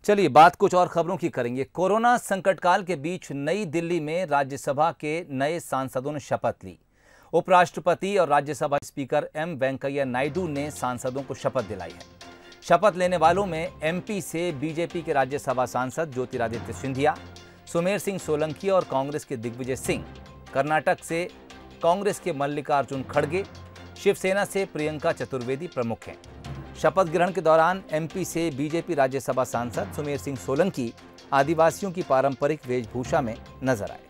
चलिए बात कुछ और खबरों की करेंगे। कोरोना संकट काल के बीच नई दिल्ली में राज्यसभा के नए सांसदों ने शपथ ली। उपराष्ट्रपति और राज्यसभा स्पीकर एम वेंकैया नायडू ने सांसदों को शपथ दिलाई है। शपथ लेने वालों में एमपी से बीजेपी के राज्यसभा सांसद ज्योतिरादित्य सिंधिया, सुमेर सिंह सोलंकी और कांग्रेस के दिग्विजय सिंह, कर्नाटक से कांग्रेस के मल्लिकार्जुन खड़गे, शिवसेना से प्रियंका चतुर्वेदी प्रमुख हैं। शपथ ग्रहण के दौरान एमपी से बीजेपी राज्यसभा सांसद सुमेर सिंह सोलंकी आदिवासियों की पारंपरिक वेशभूषा में नजर आए।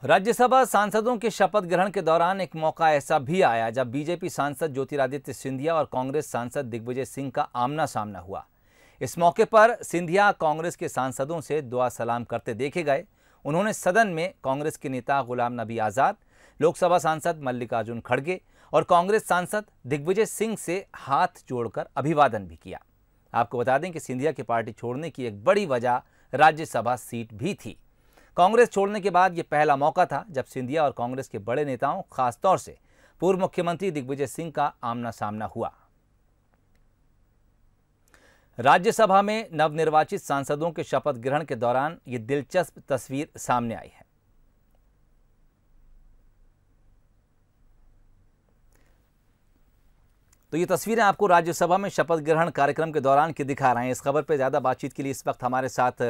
राज्यसभा सांसदों के शपथ ग्रहण के दौरान एक मौका ऐसा भी आया जब बीजेपी सांसद ज्योतिरादित्य सिंधिया और कांग्रेस सांसद दिग्विजय सिंह का आमना सामना हुआ। इस मौके पर सिंधिया कांग्रेस के सांसदों से दुआ सलाम करते देखे गए। उन्होंने सदन में कांग्रेस के नेता गुलाम नबी आज़ाद, लोकसभा सांसद मल्लिकार्जुन खड़गे और कांग्रेस सांसद दिग्विजय सिंह से हाथ जोड़कर अभिवादन भी किया। आपको बता दें कि सिंधिया की पार्टी छोड़ने की एक बड़ी वजह राज्यसभा सीट भी थी। कांग्रेस छोड़ने के बाद यह पहला मौका था जब सिंधिया और कांग्रेस के बड़े नेताओं, खासतौर से पूर्व मुख्यमंत्री दिग्विजय सिंह का आमना सामना हुआ। राज्यसभा में नवनिर्वाचित सांसदों के शपथ ग्रहण के दौरान ये दिलचस्प तस्वीर सामने आई है। तो ये तस्वीरें आपको राज्यसभा में शपथ ग्रहण कार्यक्रम के दौरान की दिखा रहे हैं। इस खबर पर ज्यादा बातचीत के लिए इस वक्त हमारे साथ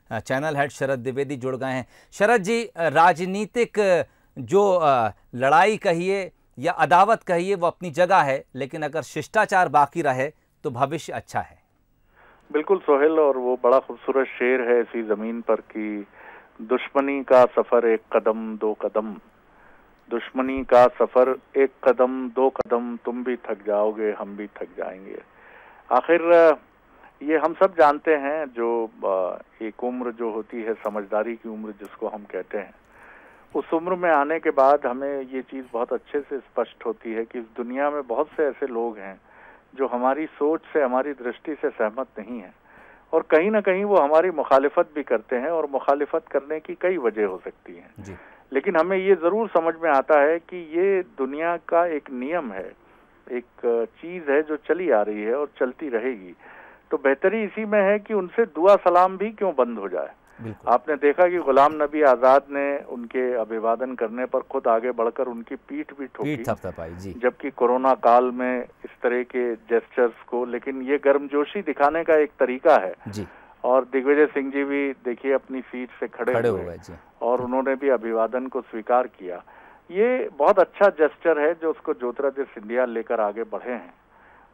चैनल हेड शरद द्विवेदी जुड़ गए हैं। शरद जी, राजनीतिक जो लड़ाई कहिए या अदावत कहिए वो अपनी जगह है, लेकिन अगर शिष्टाचार बाकी रहे तो भविष्य अच्छा है। बिल्कुल सोहेल, और वो बड़ा खूबसूरत शेर है इसी जमीन पर कि दुश्मनी का सफर एक कदम दो कदम, दुश्मनी का सफर एक कदम दो कदम, तुम भी थक जाओगे हम भी थक जाएंगे। आखिर ये हम सब जानते हैं, जो एक उम्र जो होती है समझदारी की उम्र जिसको हम कहते हैं, उस उम्र में आने के बाद हमें ये चीज़ बहुत अच्छे से स्पष्ट होती है कि इस दुनिया में बहुत से ऐसे लोग हैं जो हमारी सोच से, हमारी दृष्टि से सहमत नहीं है, और कहीं ना कहीं वो हमारी मुखालिफत भी करते हैं, और मुखालिफत करने की कई वजह हो सकती हैं। लेकिन हमें ये ज़रूर समझ में आता है कि ये दुनिया का एक नियम है, एक चीज़ है जो चली आ रही है और चलती रहेगी। तो बेहतरी इसी में है कि उनसे दुआ सलाम भी क्यों बंद हो जाए। आपने देखा कि गुलाम नबी आज़ाद ने उनके अभिवादन करने पर खुद आगे बढ़कर उनकी पीठ भी ठोकी, जबकि कोरोना काल में इस तरह के जेस्चर्स को, लेकिन ये गर्मजोशी दिखाने का एक तरीका है जी। और दिग्विजय सिंह जी भी देखिए अपनी सीट से खड़े हुए और उन्होंने भी अभिवादन को स्वीकार किया। ये बहुत अच्छा जेस्चर है जो उसको ज्योतिरादित्य सिंधिया लेकर आगे बढ़े हैं,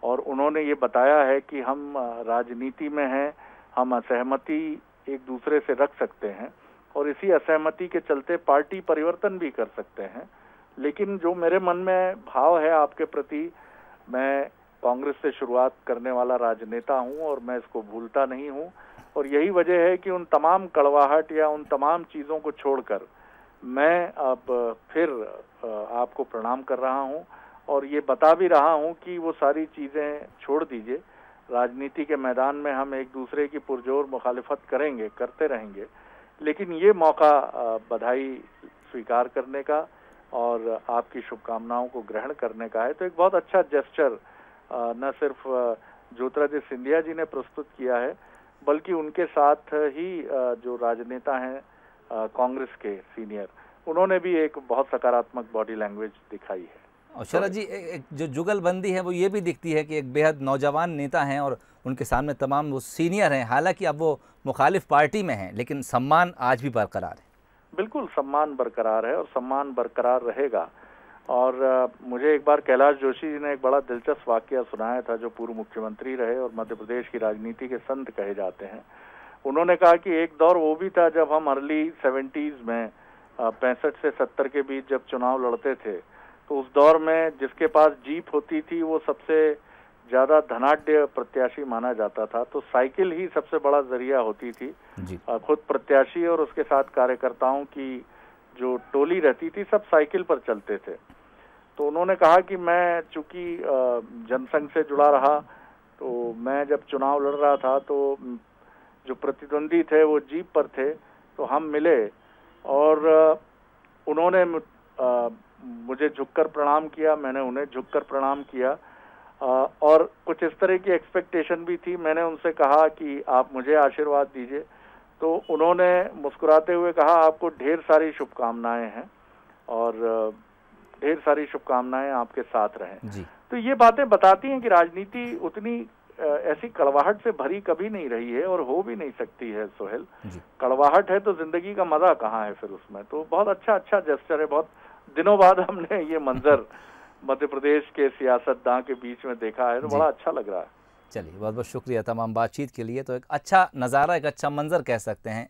और उन्होंने ये बताया है कि हम राजनीति में हैं, हम असहमति एक दूसरे से रख सकते हैं और इसी असहमति के चलते पार्टी परिवर्तन भी कर सकते हैं। लेकिन जो मेरे मन में भाव है आपके प्रति, मैं कांग्रेस से शुरुआत करने वाला राजनेता हूं और मैं इसको भूलता नहीं हूं, और यही वजह है कि उन तमाम कड़वाहट या उन तमाम चीज़ों को छोड़कर मैं अब फिर आपको प्रणाम कर रहा हूं और ये बता भी रहा हूं कि वो सारी चीज़ें छोड़ दीजिए। राजनीति के मैदान में हम एक दूसरे की पुरजोर मुखालिफत करेंगे, करते रहेंगे, लेकिन ये मौका बधाई स्वीकार करने का और आपकी शुभकामनाओं को ग्रहण करने का है। तो एक बहुत अच्छा जेस्चर न सिर्फ ज्योतिरादित्य सिंधिया जी ने प्रस्तुत किया है, बल्कि उनके साथ ही जो राजनेता हैं कांग्रेस के सीनियर, उन्होंने भी एक बहुत सकारात्मक बॉडी लैंग्वेज दिखाई है। और शरद जी, एक जो जुगलबंदी है वो ये भी दिखती है कि एक बेहद नौजवान नेता हैं और उनके सामने तमाम वो सीनियर हैं, हालांकि अब वो मुखालिफ पार्टी में हैं, लेकिन सम्मान आज भी बरकरार है। बिल्कुल सम्मान बरकरार है और सम्मान बरकरार रहेगा। और मुझे एक बार कैलाश जोशी जी ने एक बड़ा दिलचस्प वाकया सुनाया था, जो पूर्व मुख्यमंत्री रहे और मध्य प्रदेश की राजनीति के संत कहे जाते हैं। उन्होंने कहा कि एक दौर वो भी था जब हम अर्ली 70s में 65 से 70 के बीच जब चुनाव लड़ते थे, तो उस दौर में जिसके पास जीप होती थी वो सबसे ज्यादा धनाढ्य प्रत्याशी माना जाता था। तो साइकिल ही सबसे बड़ा जरिया होती थी। खुद प्रत्याशी और उसके साथ कार्यकर्ताओं की जो टोली रहती थी सब साइकिल पर चलते थे। तो उन्होंने कहा कि मैं चूंकि जनसंघ से जुड़ा रहा, तो मैं जब चुनाव लड़ रहा था तो जो प्रतिद्वंदी थे वो जीप पर थे, तो हम मिले और उन्होंने मुझे झुककर प्रणाम किया, मैंने उन्हें झुककर प्रणाम किया और कुछ इस तरह की एक्सपेक्टेशन भी थी। मैंने उनसे कहा कि आप मुझे आशीर्वाद दीजिए, तो उन्होंने मुस्कुराते हुए कहा आपको ढेर सारी शुभकामनाएं हैं और ढेर सारी शुभकामनाएं आपके साथ रहें। तो ये बातें बताती हैं कि राजनीति उतनी ऐसी कड़वाहट से भरी कभी नहीं रही है और हो भी नहीं सकती है सोहेल। कड़वाहट है तो जिंदगी का मजा कहाँ है फिर उसमें। तो बहुत अच्छा जेस्चर है। बहुत दिनों बाद हमने ये मंजर मध्य प्रदेश के सियासतदान के बीच में देखा है, तो बड़ा अच्छा लग रहा है। चलिए, बहुत बहुत शुक्रिया तमाम बातचीत के लिए। तो एक अच्छा नज़ारा, एक अच्छा मंजर कह सकते हैं,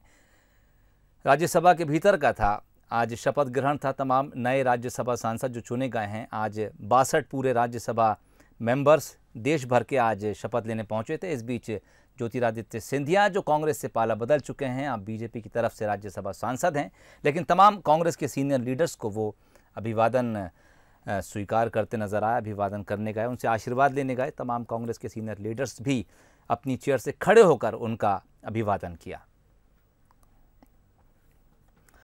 राज्यसभा के भीतर का था। आज शपथ ग्रहण था। तमाम नए राज्यसभा सांसद जो चुने गए हैं, आज 62 पूरे राज्यसभा मेंबर्स देश भर के आज शपथ लेने पहुंचे थे। इस बीच ज्योतिरादित्य सिंधिया जो कांग्रेस से पाला बदल चुके हैं, अब बीजेपी की तरफ से राज्यसभा सांसद हैं, लेकिन तमाम कांग्रेस के सीनियर लीडर्स को वो अभिवादन स्वीकार करते नजर आए, अभिवादन करने गए, उनसे आशीर्वाद लेने गए। तमाम कांग्रेस के सीनियर लीडर्स भी अपनी चेयर से खड़े होकर उनका अभिवादन किया।